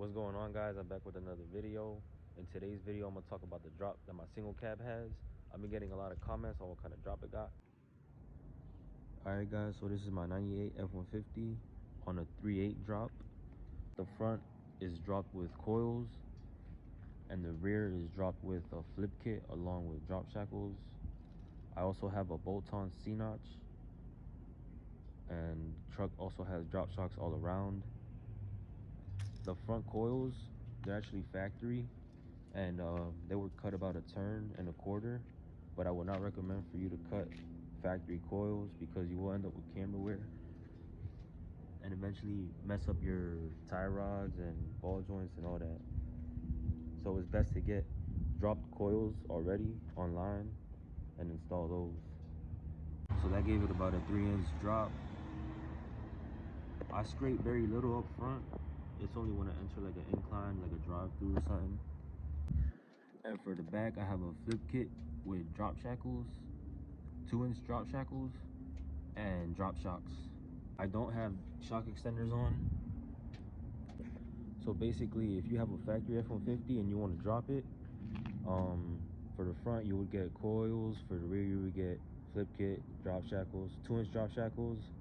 What's going on, guys? I'm back with another video. In today's video, I'm gonna talk about the drop that my single cab has. I've been getting a lot of comments on what kind of drop it got. All right, guys, so this is my 98 F150 on a 3.8 drop. The front is dropped with coils and the rear is dropped with a flip kit along with drop shackles. I also have a bolt-on C-notch, and the truck also has drop shocks all around. The front coils, they're actually factory, and they were cut about 1.25 turns, but I would not recommend for you to cut factory coils because you will end up with camera wear and eventually mess up your tie rods and ball joints and all that. So it's best to get dropped coils already online and install those. So that gave it about a 3-inch drop. I scrape very little up front. It's only when I enter like an incline, like a drive-through or something. And for the back, I have a flip kit with drop shackles, 2-inch drop shackles, and drop shocks. I don't have shock extenders on. So basically, if you have a factory F-150 and you want to drop it, for the front you would get coils, for the rear you would get flip kit, drop shackles, 2-inch drop shackles,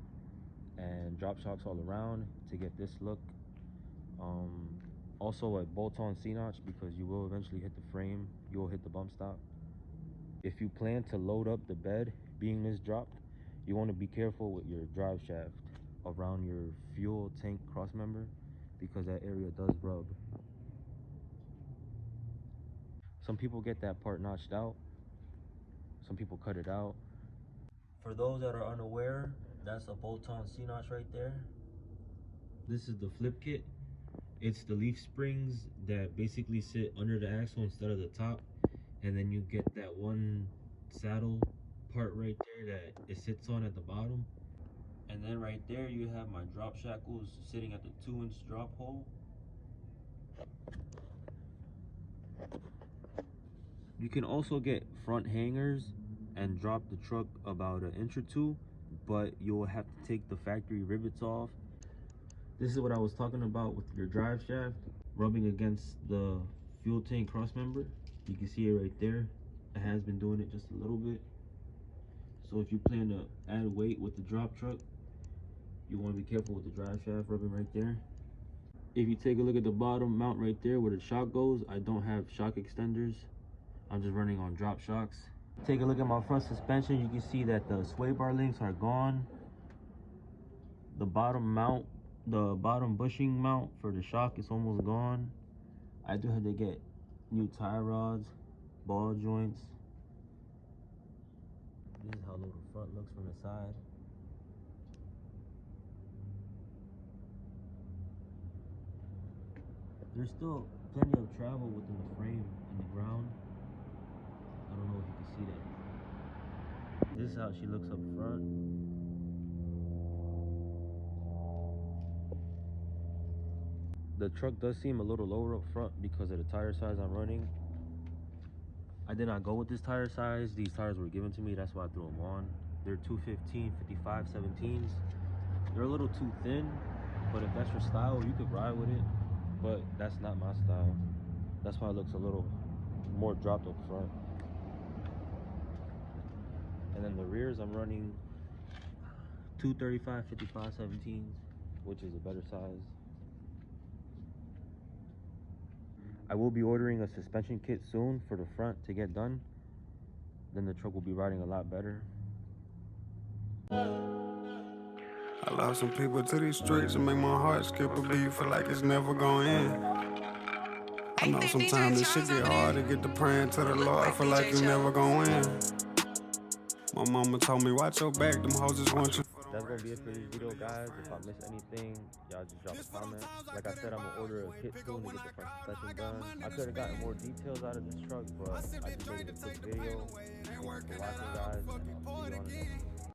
and drop shocks all around to get this look. Also a bolt-on C-notch because you will eventually hit the frame, you will hit the bump stop. If you plan to load up the bed being this dropped, you want to be careful with your drive shaft around your fuel tank cross member because that area does rub. Some people get that part notched out, some people cut it out. For those that are unaware, that's a bolt-on C-notch right there. This is the flip kit. It's the leaf springs that basically sit under the axle instead of the top, and then you get that one saddle part right there that it sits on at the bottom. And then right there you have my drop shackles sitting at the 2-inch drop hole. You can also get front hangers and drop the truck about 1 inch or 2, but you'll have to take the factory rivets off. This is what I was talking about with your drive shaft rubbing against the fuel tank cross member. You can see it right there. It has been doing it just a little bit. So if you plan to add weight with the drop truck, you want to be careful with the drive shaft rubbing right there. If you take a look at the bottom mount right there where the shock goes, I don't have shock extenders. I'm just running on drop shocks. Take a look at my front suspension. You can see that the sway bar links are gone. The bottom mount, the bottom bushing mount for the shock is almost gone. I do have to get new tie rods, ball joints. This is how the front looks from the side. There's still plenty of travel within the frame and the ground. I don't know if you can see that. This is how she looks up front. The truck does seem a little lower up front because of the tire size I'm running. I did not go with this tire size. These tires were given to me, that's why I threw them on. They're 215 55 17s. They're a little too thin, but if that's your style, you could ride with it, but that's not my style. That's why it looks a little more dropped up front. And then the rears, I'm running 235 55 17s, which is a better size. I will be ordering a suspension kit soon for the front to get done. Then the truck will be riding a lot better. I lost some people to these streets and make my heart skip a beat, feel like it's never going in. I know sometimes this shit get hard to get to praying to the Lord, I feel like you never gonna win. My mama told me watch your back, them hoes just want you. That's gonna be it for this video, guys. If I miss anything, y'all just drop a comment. Like I said, I'm gonna order a kit soon to get the front suspension done. I could have gotten more details out of this truck, but I just made it a quick video. Thank you for watching, guys. I'll see you on the next one.